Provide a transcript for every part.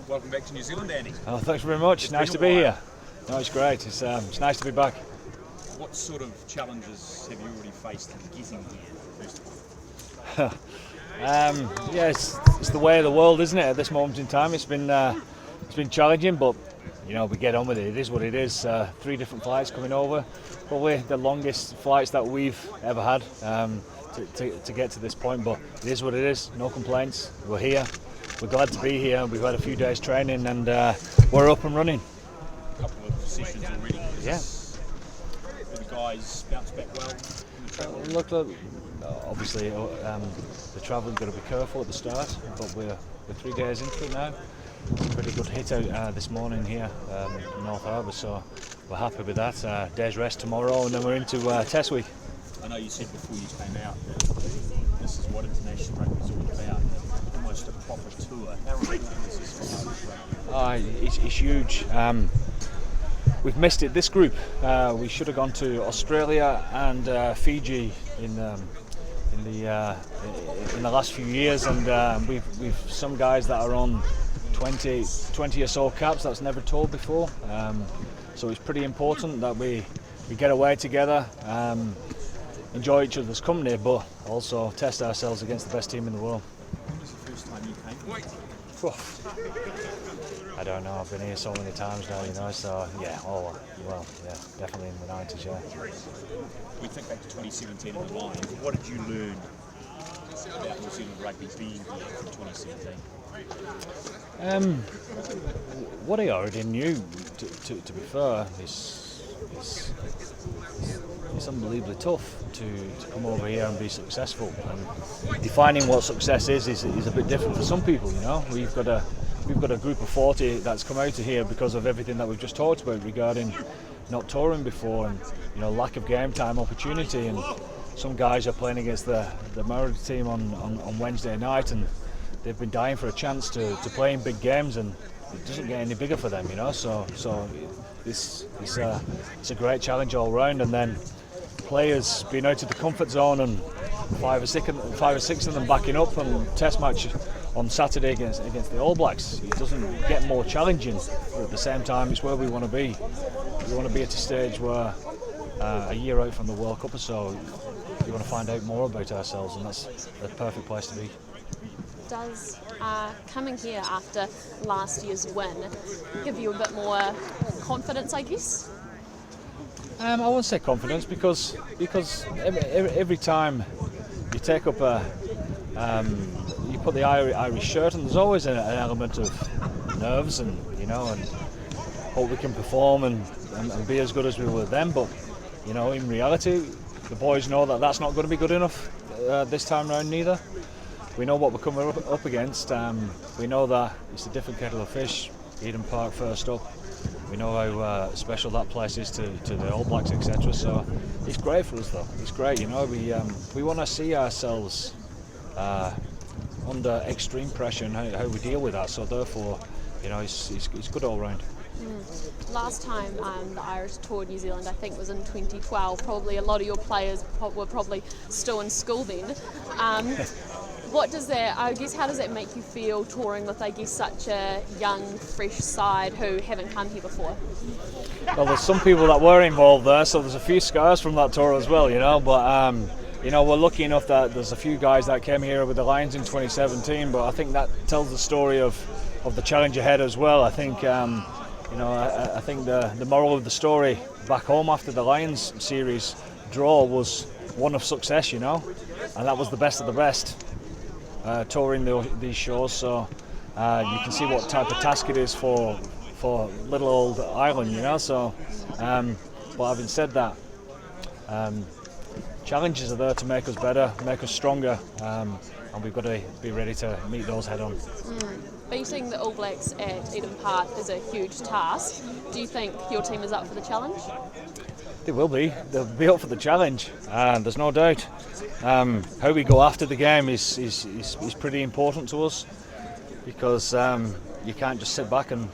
Welcome back to New Zealand, Andy. Oh, thanks very much. Nice to be here. No, it's great. It's nice to be back. What sort of challenges have you already faced in getting here, first of all? Yeah, it's the way of the world, isn't it? At this moment in time, it's been challenging, but you know, we get on with it. It is what it is. 3 different flights coming over, probably the longest flights that we've ever had to get to this point. But it is what it is. No complaints. We're here. We're glad to be here. We've had a few days training, and we're up and running. A couple of sessions already. Yeah. The guys bounce back well. Look, obviously the travel's got to be careful at the start, but we're 3 days into it now. Pretty good hit out this morning here in North Harbour, so we're happy with that. Day's rest tomorrow, and then we're into test week. I know you said before you came out that this is what international rugby is all about, almost a proper tour. How ridiculous is this? It's huge. We've missed it. This group, we should have gone to Australia and Fiji in the last few years, and we've some guys that are on 20 or so caps. That's never told before. So it's pretty important that we get away together, enjoy each other's company, but also test ourselves against the best team in the world. When was the first time you came? I don't know, I've been here so many times now, you know, so yeah, definitely in the 90s, yeah. We think back to 2017 in the line. What did you learn about New Zealand rugby being here from 2017? What I already knew, to be fair, is it's unbelievably tough to come over here and be successful. And defining what success is a bit different for some people, you know. We've got a group of 40 that's come out of here because of everything that we've just talked about regarding not touring before and, you know, lack of game time opportunity. And some guys are playing against the Māori team on Wednesday night, and they've been dying for a chance to play in big games, and it doesn't get any bigger for them, you know. So it's a great challenge all round, and then players being out of the comfort zone and 5 or 6 of them backing up and test match on Saturday against the All Blacks. It doesn't get more challenging, but at the same time it's where we want to be. We want to be at a stage where a year out from the World Cup or so, we want to find out more about ourselves, and that's the perfect place to be. Does coming here after last year's win give you a bit more confidence, I guess? I won't say confidence because every time you take up you put the Irish shirt on, there's always an element of nerves and, you know, and hope we can perform and be as good as we were then. But, you know, in reality, the boys know that that's not going to be good enough this time round neither. We know what we're coming up against. We know that it's a different kettle of fish. Eden Park first up. We know how special that place is to the All Blacks, etc. So it's great for us, though. It's great, you know. We want to see ourselves under extreme pressure and how we deal with that. So therefore, you know, it's good all round. Last time the Irish toured New Zealand, I think, was in 2012. Probably a lot of your players were probably still in school then. What does that, I guess, how does that make you feel touring with, I guess, such a young, fresh side who haven't come here before? Well, there's some people that were involved there, so there's a few scars from that tour as well, you know. But you know, we're lucky enough that there's a few guys that came here with the Lions in 2017. But I think that tells the story of the challenge ahead as well. I think you know, I think the moral of the story back home after the Lions series draw was one of success, you know, and that was the best of the best. Touring these shows, so you can see what type of task it is for little old Ireland, you know. So, but having said that, challenges are there to make us better, make us stronger, and we've got to be ready to meet those head on. Beating the All Blacks at Eden Park is a huge task. Do you think your team is up for the challenge? They will be. They'll be up for the challenge, and there's no doubt. How we go after the game is pretty important to us, because you can't just sit back and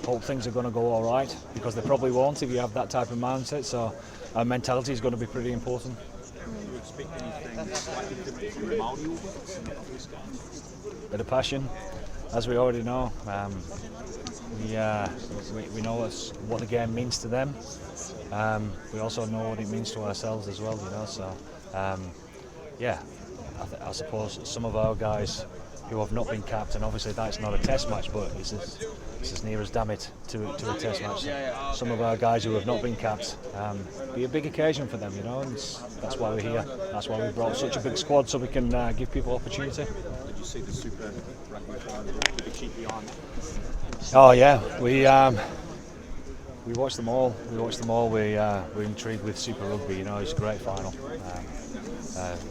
hope things are going to go all right, because they probably won't if you have that type of mindset. So our mentality is going to be pretty important. Do you expect anything slightly different from the Māori All Blacks in that first game? Bit of passion. as we already know, we know what the game means to them. We also know what it means to ourselves as well, you know. So, yeah, I suppose some of our guys who have not been capped, and obviously that's not a test match, but it's as near as damn it to a test match. Some of our guys who have not been capped, be a big occasion for them, you know, and that's why we're here. That's why we brought such a big squad, so we can give people opportunity. Did you see the Super Rugby final with the cheat behind? Oh yeah, we watched them all. We're intrigued with Super Rugby. You know, it's a great final.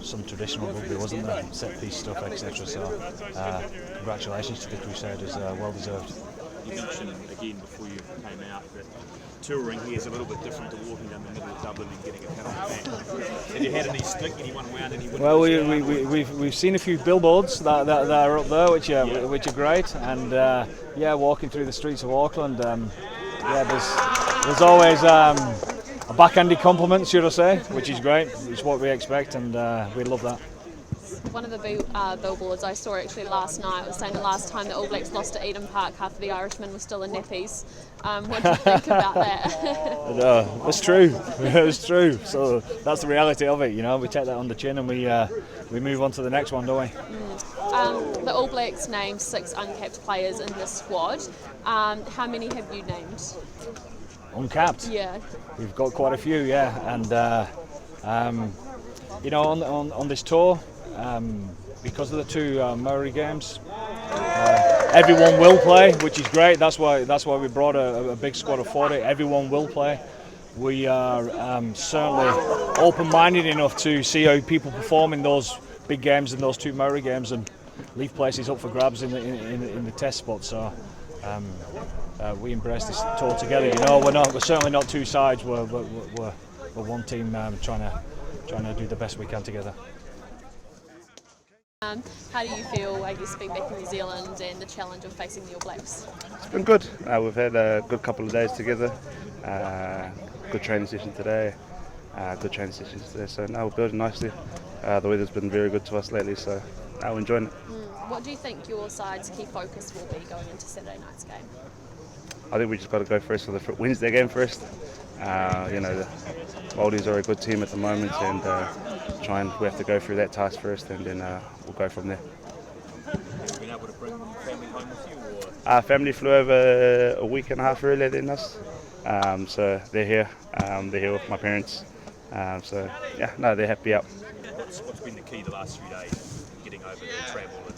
Some traditional rugby, wasn't there? Set piece stuff, etc. So, congratulations to the Crusaders. Well deserved. You mentioned again before you came out that touring here is a little bit different to walking down the middle of Dublin and getting a pat on the back. Have you had any stick? Anyone wound anyone? Well, we've seen a few billboards that are up there, which are great, and yeah, walking through the streets of Auckland, yeah, there's always a backhanded compliment, should I say, which is great. It's what we expect, and we love that. One of the billboards I saw actually last night was saying the last time the All Blacks lost at Eden Park, half of the Irishmen were still in nappies. What do you think about that? It's true. It's true. So that's the reality of it. You know, we take that on the chin and we move on to the next one, don't we? The All Blacks named 6 uncapped players in this squad. How many have you named? Uncapped? Yeah. We've got quite a few, yeah. And you know, on this tour, because of the 2 Maori games, everyone will play, which is great. That's why we brought a big squad of 40. Everyone will play. We are certainly open-minded enough to see how people perform in those big games, in those 2 Maori games, and leave places up for grabs in the test spot. So we embrace this tour together. You know, we're certainly not 2 sides. We're one team, trying to do the best we can together. How do you feel, I guess, being back in New Zealand and the challenge of facing the All Blacks? It's been good. We've had a good couple of days together. Good training session today. Good training sessions today. So now we're building nicely. The weather's been very good to us lately, so now we're enjoying it. What do you think your side's key focus will be going into Saturday night's game? I think we just got to go first for the Wednesday game first. You know, the Māoris are a good team at the moment, and we have to go through that task first, and then we'll go from there. Have you been able to bring family home with you? Or? Our family flew over a week and a half earlier than us, so they're here. They're here with my parents. So yeah, no, they're happy out. What's been the key the last few days, getting over the travel and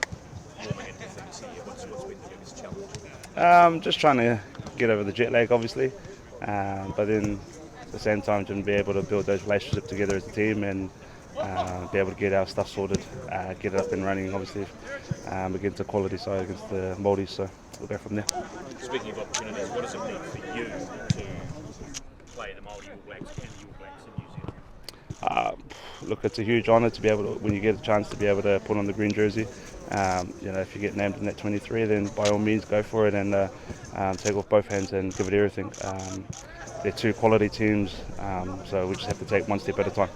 warming and things here? What's been the biggest challenge? Just trying to get over the jet lag, obviously, but then at the same time to be able to build those relationships together as a team and be able to get our stuff sorted, get it up and running, obviously, against the quality side, against the Māoris, so we'll go from there. Speaking of opportunities, what does it mean for you to play the Māori All Blacks and the All Blacks in New Zealand? Look, it's a huge honour to be able to, when you get a chance to be able to put on the green jersey. You know, if you get named in that 23, then by all means go for it and take off both hands and give it everything. They're 2 quality teams, so we just have to take one step at a time.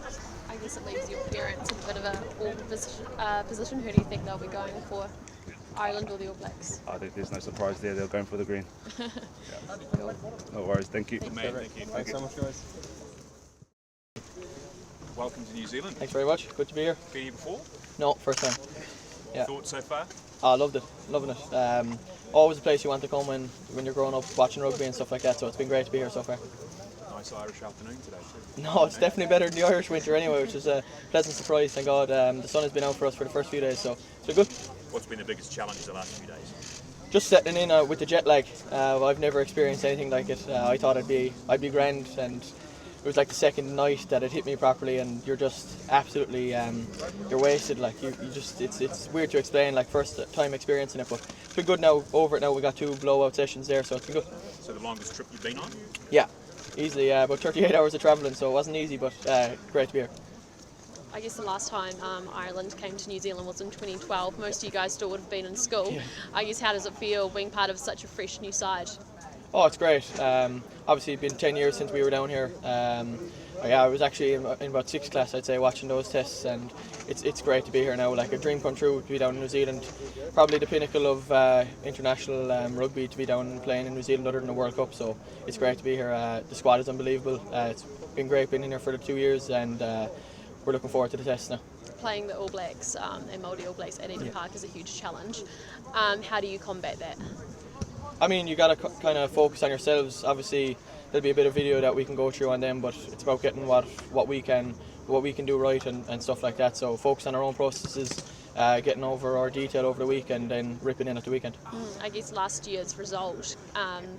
I guess it leaves your parents in a bit of a awkward position. Who do you think they'll be going for, Ireland or the All Blacks? I think there's no surprise there. They're going for the green. Cool. No worries. Thank you. Good man, thank you. Thanks so much, guys. Welcome to New Zealand. Thanks very much. Good to be here. Been here before? No, first time. Yeah. Thoughts so far? I loved it. Loving it. Always a place you want to come when you're growing up watching rugby and stuff like that. So it's been great to be here so far. Nice Irish afternoon today too. No, it's definitely better than the Irish winter anyway, which is a pleasant surprise. Thank God. The sun has been out for us for the first few days, so it's been good. What's been the biggest challenge the last few days? Just settling in with the jet lag. I've never experienced anything like it. I thought I'd be grand, and it was like the second night that it hit me properly, and you're just absolutely you're wasted. Like you just it's weird to explain. Like first time experiencing it, but it's been good now. Over it now. We got 2 blowout sessions there, so it's been good. So the longest trip you've been on? Yeah, easily about 38 hours of travelling, so it wasn't easy, but great to be here. I guess the last time Ireland came to New Zealand was in 2012. Most of you guys still would have been in school. Yeah. I guess how does it feel being part of such a fresh new side? Oh, it's great. Obviously, it's been 10 years since we were down here. Yeah, I was actually in about 6th class, I'd say, watching those tests, and it's great to be here now. Like a dream come true to be down in New Zealand. Probably the pinnacle of international rugby to be down and playing in New Zealand other than the World Cup. So it's great to be here. The squad is unbelievable. It's been great being in here for the 2 years, and we're looking forward to the tests now. Playing the All Blacks and Māori All Blacks at Eden Park is a huge challenge. How do you combat that? I mean, you got to kind of focus on yourselves. Obviously, there'll be a bit of video that we can go through on them, but it's about getting what we can do right and stuff like that. So focus on our own processes, getting over our detail over the week, and then ripping in at the weekend. I guess last year's result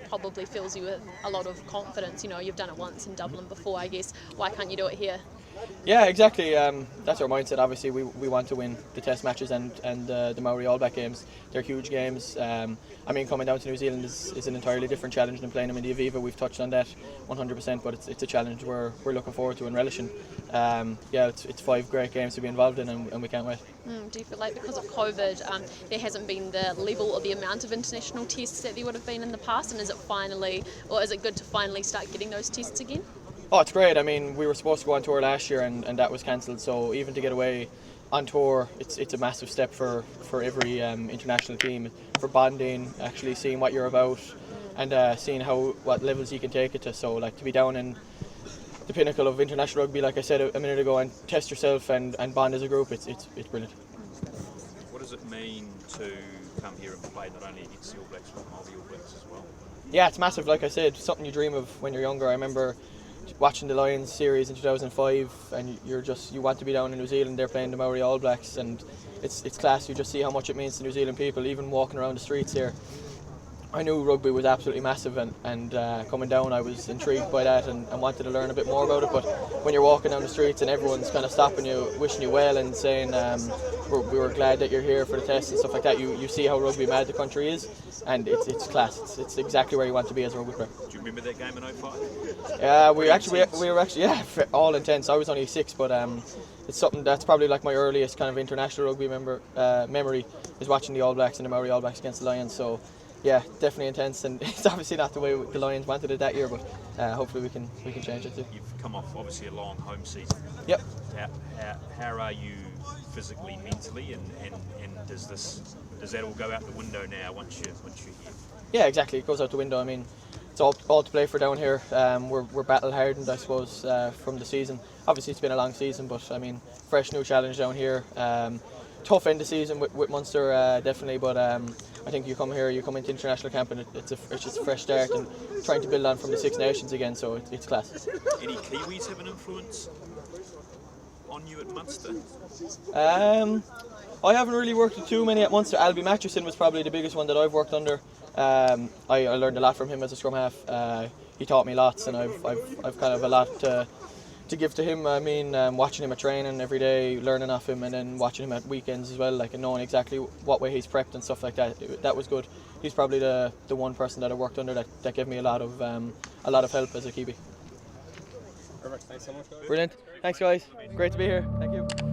probably fills you with a lot of confidence. You know, you've done it once in Dublin before. I guess why can't you do it here? Yeah, exactly. That's our mindset. Obviously, we want to win the test matches and the Māori All Black games. They're huge games. I mean, coming down to New Zealand is an entirely different challenge than playing them in the Aviva. We've touched on that 100%, but it's a challenge we're looking forward to and relishing. Yeah, it's 5 great games to be involved in, and we can't wait. Do you feel like because of COVID, there hasn't been the level or the amount of international tests that there would have been in the past, and is it good to finally start getting those tests again? Oh, it's great. I mean, we were supposed to go on tour last year and that was cancelled. So even to get away on tour, it's a massive step for every international team. For bonding, actually seeing what you're about, and seeing what levels you can take it to. So like to be down in the pinnacle of international rugby, like I said a minute ago, and test yourself and bond as a group, it's brilliant. What does it mean to come here and play not only against the All Blacks but Māori All Blacks as well? Yeah, it's massive. Like I said, something you dream of when you're younger. I remember watching the Lions series in 2005, and you want to be down in New Zealand. They're playing the Māori All Blacks, and it's class. You just see how much it means to New Zealand people, even walking around the streets here. I knew rugby was absolutely massive, and coming down I was intrigued by that and wanted to learn a bit more about it. But when you're walking down the streets and everyone's kind of stopping you, wishing you well and saying we were glad that you're here for the test and stuff like that, you see how rugby mad the country is, and it's class. It's exactly where you want to be as a rugby player. Do you remember that game in 05? Yeah, we were actually all intense. I was only 6, but it's something that's probably like my earliest kind of international rugby memory is watching the All Blacks and the Māori All Blacks against the Lions. So yeah, definitely intense, and it's obviously not the way the Lions wanted it that year, but hopefully we can change it too. You've come off obviously a long home season. Yep. How are you physically, mentally, and does that all go out the window now once you're here? Yeah, exactly. It goes out the window. I mean, it's all to play for down here. We're battle hardened, I suppose, from the season. Obviously, it's been a long season, but I mean, fresh new challenge down here. Tough end of season with Munster, definitely, but I think you come into international camp, and it's just a fresh start and trying to build on from the Six Nations again, so it's class. Any Kiwis have an influence on you at Munster? I haven't really worked with too many at Munster. Albie Matchison was probably the biggest one that I've worked under. I learned a lot from him as a scrum half. He taught me lots, and I've kind of a lot to give to him. I mean, watching him at training every day, learning off him, and then watching him at weekends as well, like, and knowing exactly what way he's prepped and stuff like that. That was good. He's probably the one person that I worked under that gave me a lot of help as a Kiwi. Perfect. Thanks so much, guys. Brilliant. Thanks, guys. Great to be here. Thank you.